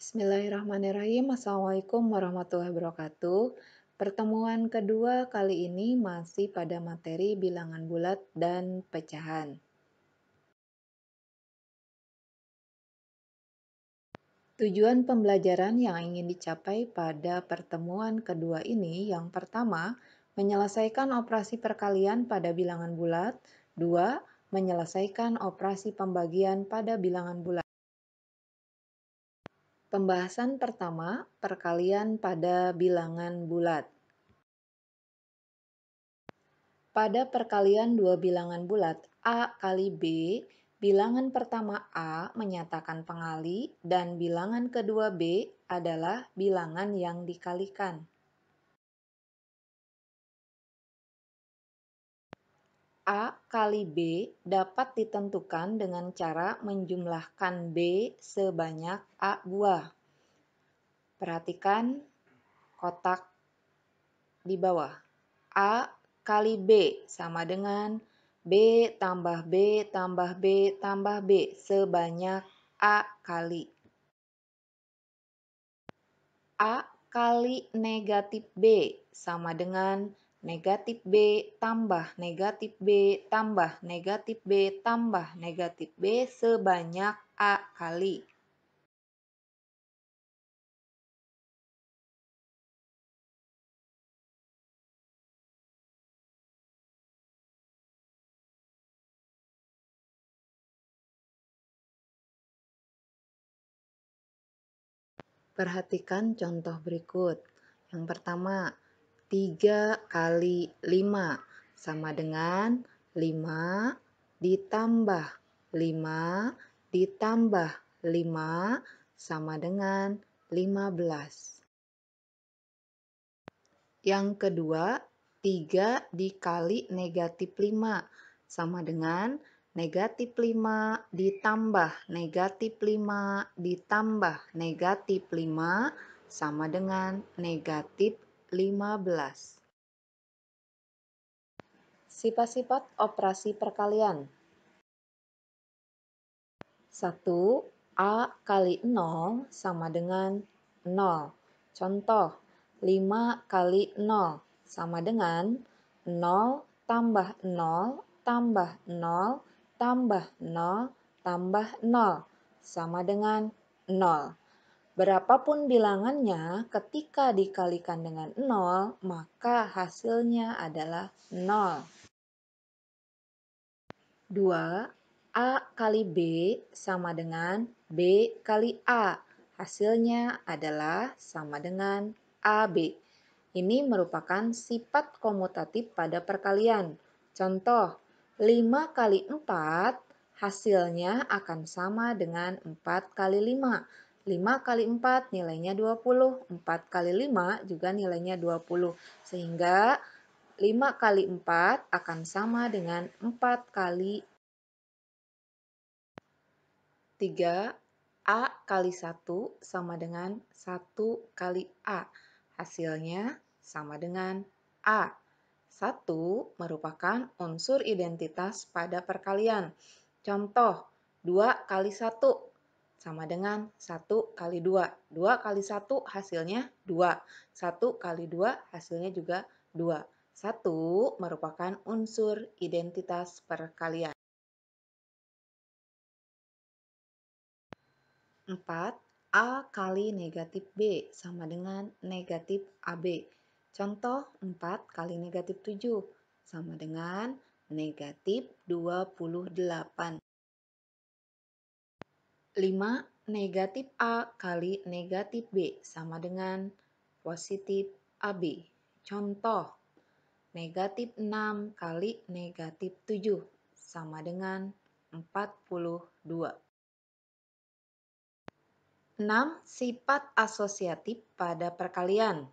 Bismillahirrahmanirrahim. Assalamualaikum warahmatullahi wabarakatuh. Pertemuan kedua kali ini masih pada materi bilangan bulat dan pecahan. Tujuan pembelajaran yang ingin dicapai pada pertemuan kedua ini yang pertama, menyelesaikan operasi perkalian pada bilangan bulat. Dua, menyelesaikan operasi pembagian pada bilangan bulat. Pembahasan pertama, perkalian pada bilangan bulat. Pada perkalian dua bilangan bulat A kali B, bilangan pertama A menyatakan pengali dan bilangan kedua B adalah bilangan yang dikalikan. A kali B dapat ditentukan dengan cara menjumlahkan B sebanyak A buah. Perhatikan kotak di bawah. A kali B sama dengan B tambah B tambah B tambah B sebanyak A kali. A kali negatif B sama dengan negatif B tambah negatif B tambah negatif B tambah negatif B sebanyak A kali. Perhatikan contoh berikut. Yang pertama, 3 kali 5 sama dengan 5 ditambah 5 ditambah 5 sama dengan 15. Yang kedua, 3 dikali negatif 5 sama dengan negatif 5 ditambah negatif 5 ditambah negatif 5 sama dengan negatif 15. Sifat-sifat operasi perkalian. 1. A kali 0 sama dengan 0. Contoh, 5 kali 0 sama dengan 0 tambah 0 tambah 0 tambah 0 tambah 0 sama dengan 0. Berapapun bilangannya, ketika dikalikan dengan 0, maka hasilnya adalah 0. 2. A kali B sama dengan B kali A. Hasilnya adalah sama dengan AB. Ini merupakan sifat komutatif pada perkalian. Contoh, 5 kali 4 hasilnya akan sama dengan 4 kali 5. 5 kali 4 nilainya 20, 4 kali 5 juga nilainya 20. Sehingga 5 kali 4 akan sama dengan 4 kali 3. A kali 1 sama dengan 1 kali A. Hasilnya sama dengan A. 1 merupakan unsur identitas pada perkalian. Contoh, 2 kali 1 sama dengan 1 kali 2. 2 kali 1 hasilnya 2. 1 kali 2 hasilnya juga 2. 1 merupakan unsur identitas perkalian. 4. A kali negatif B sama dengan negatif AB. Contoh, 4 kali negatif 7 sama dengan negatif 28. 5. Negatif A kali negatif B sama dengan positif AB. Contoh, negatif 6 kali negatif 7 sama dengan 42. 6. Sifat asosiatif pada perkalian.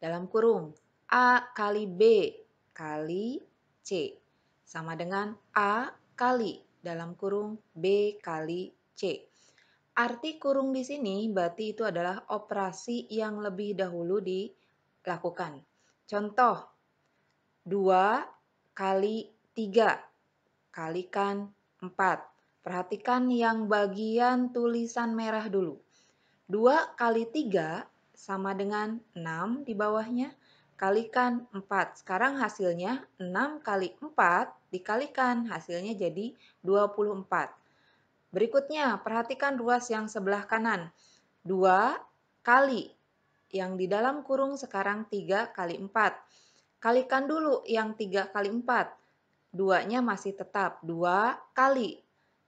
Dalam kurung, A kali B kali C sama dengan A kali dalam kurung B kali C. Arti kurung di sini berarti itu adalah operasi yang lebih dahulu dilakukan. Contoh, 2 kali 3 kalikan 4. Perhatikan yang bagian tulisan merah dulu. 2 kali 3 sama dengan 6 di bawahnya, kalikan 4. Sekarang hasilnya 6 kali 4 dikalikan, hasilnya jadi 24. Berikutnya, perhatikan ruas yang sebelah kanan. 2 kali, yang di dalam kurung sekarang 3 kali 4. Kalikan dulu yang 3 kali 4. 2-nya masih tetap 2 kali.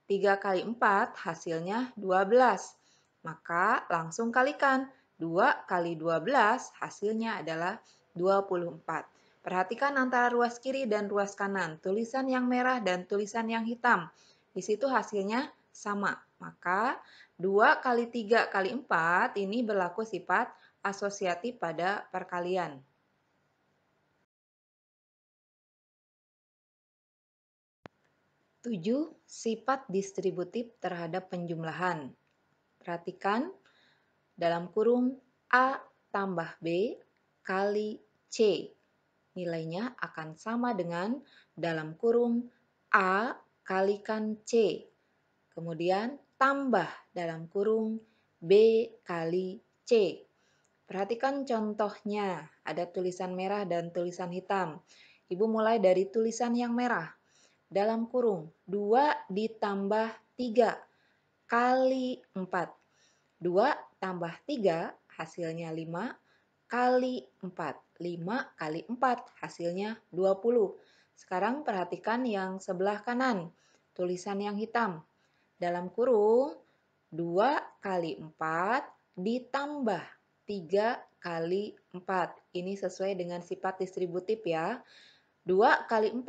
3 kali 4 hasilnya 12. Maka langsung kalikan. 2 kali 12 hasilnya adalah 24. Perhatikan antara ruas kiri dan ruas kanan. Tulisan yang merah dan tulisan yang hitam. Di situ hasilnya sama. Maka 2 kali 3 kali 4 ini berlaku sifat asosiatif pada perkalian. 7. Sifat distributif terhadap penjumlahan. Perhatikan dalam kurung A tambah B kali C. Nilainya akan sama dengan dalam kurung A kalikan C. Kemudian tambah dalam kurung B kali C. Perhatikan contohnya, ada tulisan merah dan tulisan hitam. Ibu mulai dari tulisan yang merah. Dalam kurung 2 ditambah 3 kali 4. 2 tambah 3 hasilnya 5 kali 4. 5 kali 4 hasilnya 20. Sekarang perhatikan yang sebelah kanan, tulisan yang hitam. Dalam kurung 2 kali 4 ditambah 3 kali 4. Ini sesuai dengan sifat distributif ya. 2 kali 4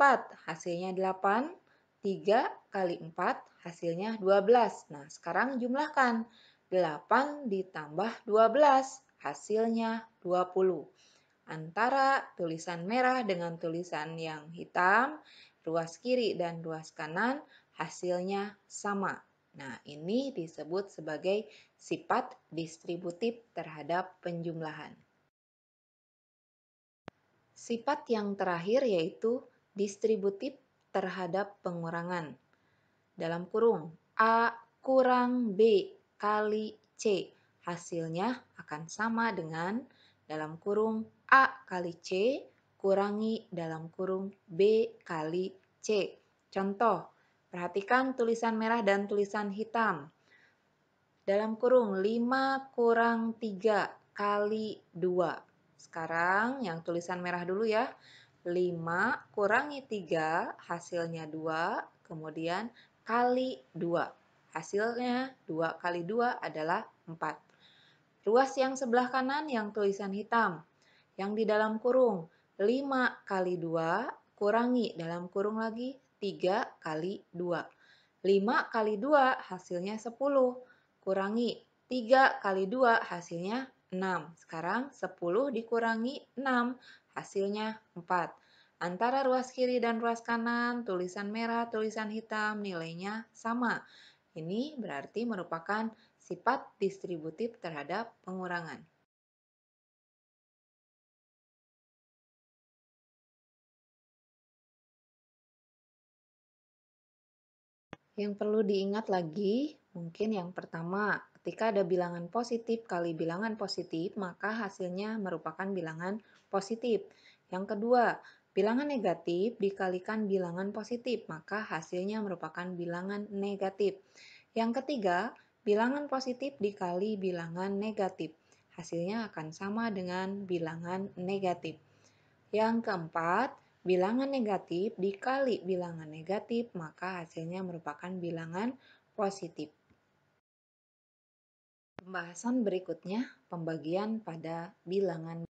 hasilnya 8, 3 kali 4 hasilnya 12. Nah, sekarang jumlahkan. 8 ditambah 12 hasilnya 20. Antara tulisan merah dengan tulisan yang hitam, ruas kiri dan ruas kanan hasilnya sama. Nah, ini disebut sebagai sifat distributif terhadap penjumlahan. Sifat yang terakhir yaitu distributif terhadap pengurangan. Dalam kurung A kurang B kali C, hasilnya akan sama dengan dalam kurung A kali C kurangi dalam kurung B kali C. Contoh, perhatikan tulisan merah dan tulisan hitam. Dalam kurung 5 kurang 3 kali 2. Sekarang yang tulisan merah dulu ya. 5 kurangi 3 hasilnya 2, kemudian kali 2. Hasilnya 2 kali 2 adalah 4. Ruas yang sebelah kanan yang tulisan hitam. Yang di dalam kurung 5 kali 2 kurangi dalam kurung lagi 3 kali 2. 5 kali 2 hasilnya 10. Kurangi 3 kali 2 hasilnya 6. Sekarang 10 dikurangi 6 hasilnya 4. Antara ruas kiri dan ruas kanan, tulisan merah, tulisan hitam, nilainya sama. Ini berarti merupakan sifat distributif terhadap pengurangan. Yang perlu diingat lagi, mungkin yang pertama, ketika ada bilangan positif kali bilangan positif, maka hasilnya merupakan bilangan positif. Yang kedua, bilangan negatif dikalikan bilangan positif, maka hasilnya merupakan bilangan negatif. Yang ketiga, bilangan positif dikali bilangan negatif, hasilnya akan sama dengan bilangan negatif. Yang keempat, bilangan negatif dikali bilangan negatif, maka hasilnya merupakan bilangan positif. Pembahasan berikutnya, pembagian pada bilangan.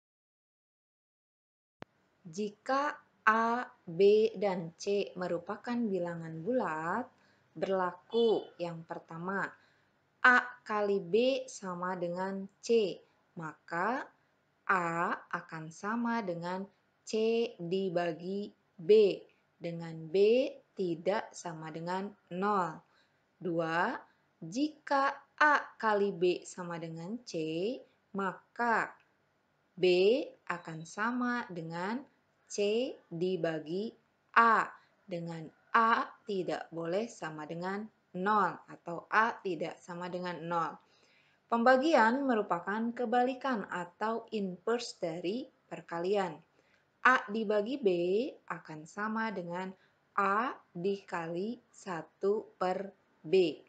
Jika A, B, dan C merupakan bilangan bulat, berlaku yang pertama, A kali B sama dengan C, maka A akan sama dengan C dibagi B, dengan B tidak sama dengan 0. 2. Jika A kali B sama dengan C, maka B akan sama dengan C dibagi A, dengan A tidak boleh sama dengan 0 atau A tidak sama dengan 0. Pembagian merupakan kebalikan atau inverse dari perkalian. A dibagi B akan sama dengan A dikali 1 per B.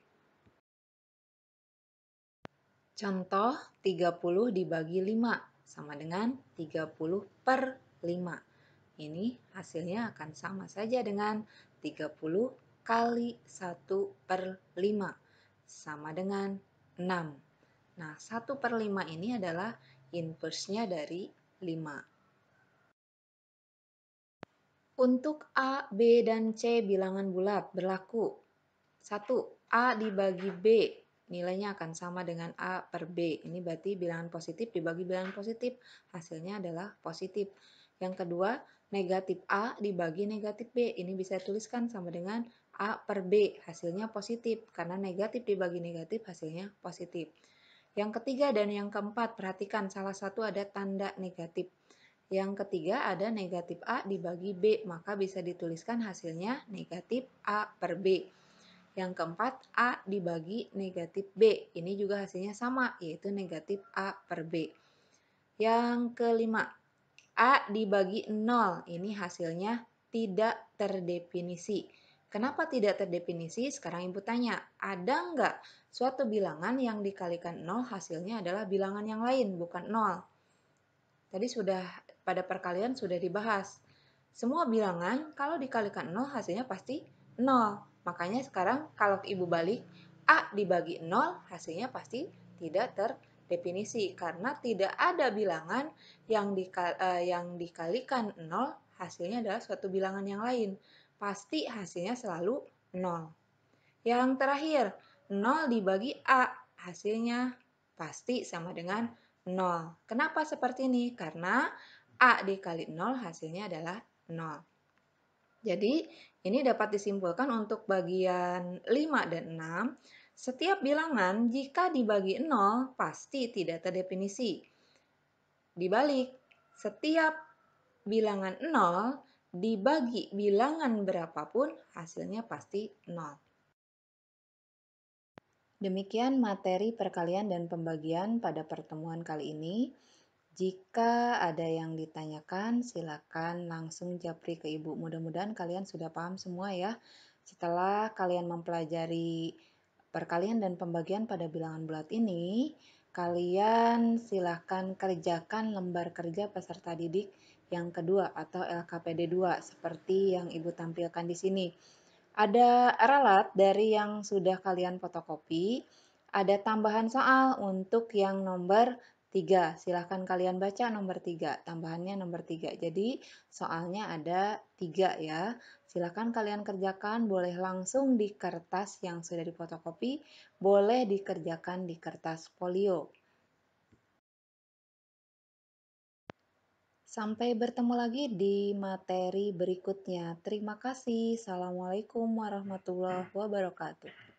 Contoh 30 dibagi 5 sama dengan 30 per 5. Ini hasilnya akan sama saja dengan 30 kali 1 per 5 sama dengan 6. Nah, 1 per 5 ini adalah inverse-nya dari 5. Untuk A, B, dan C bilangan bulat berlaku. 1. A dibagi B, nilainya akan sama dengan A per B. Ini berarti bilangan positif dibagi bilangan positif, hasilnya adalah positif. Yang kedua, negatif A dibagi negatif B. Ini bisa tuliskan sama dengan A per B, hasilnya positif. Karena negatif dibagi negatif, hasilnya positif. Yang ketiga dan yang keempat, perhatikan salah satu ada tanda negatif. Yang ketiga ada negatif A dibagi B, maka bisa dituliskan hasilnya negatif A per B. Yang keempat, A dibagi negatif B. Ini juga hasilnya sama, yaitu negatif A per B. Yang kelima, A dibagi 0. Ini hasilnya tidak terdefinisi. Kenapa tidak terdefinisi? Sekarang Ibu tanya, ada nggak suatu bilangan yang dikalikan 0 hasilnya adalah bilangan yang lain, bukan 0? Tadi pada perkalian sudah dibahas. Semua bilangan kalau dikalikan 0 hasilnya pasti 0. Makanya sekarang kalau Ibu balik, A dibagi 0 hasilnya pasti tidak terdefinisi. Karena tidak ada bilangan yang dikalikan 0 hasilnya adalah suatu bilangan yang lain. Pasti hasilnya selalu 0. Yang terakhir, 0 dibagi A hasilnya pasti sama dengan 0. Kenapa seperti ini? Karena A dikali 0 hasilnya adalah 0. Jadi, ini dapat disimpulkan untuk bagian 5 dan 6. Setiap bilangan jika dibagi 0 pasti tidak terdefinisi. Dibalik, setiap bilangan 0 dibagi bilangan berapapun hasilnya pasti 0. Demikian materi perkalian dan pembagian pada pertemuan kali ini. Jika ada yang ditanyakan, silakan langsung japri ke Ibu. Mudah-mudahan kalian sudah paham semua ya. Setelah kalian mempelajari perkalian dan pembagian pada bilangan bulat ini, kalian silakan kerjakan lembar kerja peserta didik yang kedua atau LKPD 2 seperti yang Ibu tampilkan di sini. Ada ralat dari yang sudah kalian fotokopi, ada tambahan soal untuk yang nomor 3. Silahkan kalian baca nomor 3, tambahannya nomor 3. Jadi soalnya ada 3 ya. Silahkan kalian kerjakan, boleh langsung di kertas yang sudah difotokopi, boleh dikerjakan di kertas folio. Sampai bertemu lagi di materi berikutnya. Terima kasih. Assalamualaikum warahmatullahi wabarakatuh.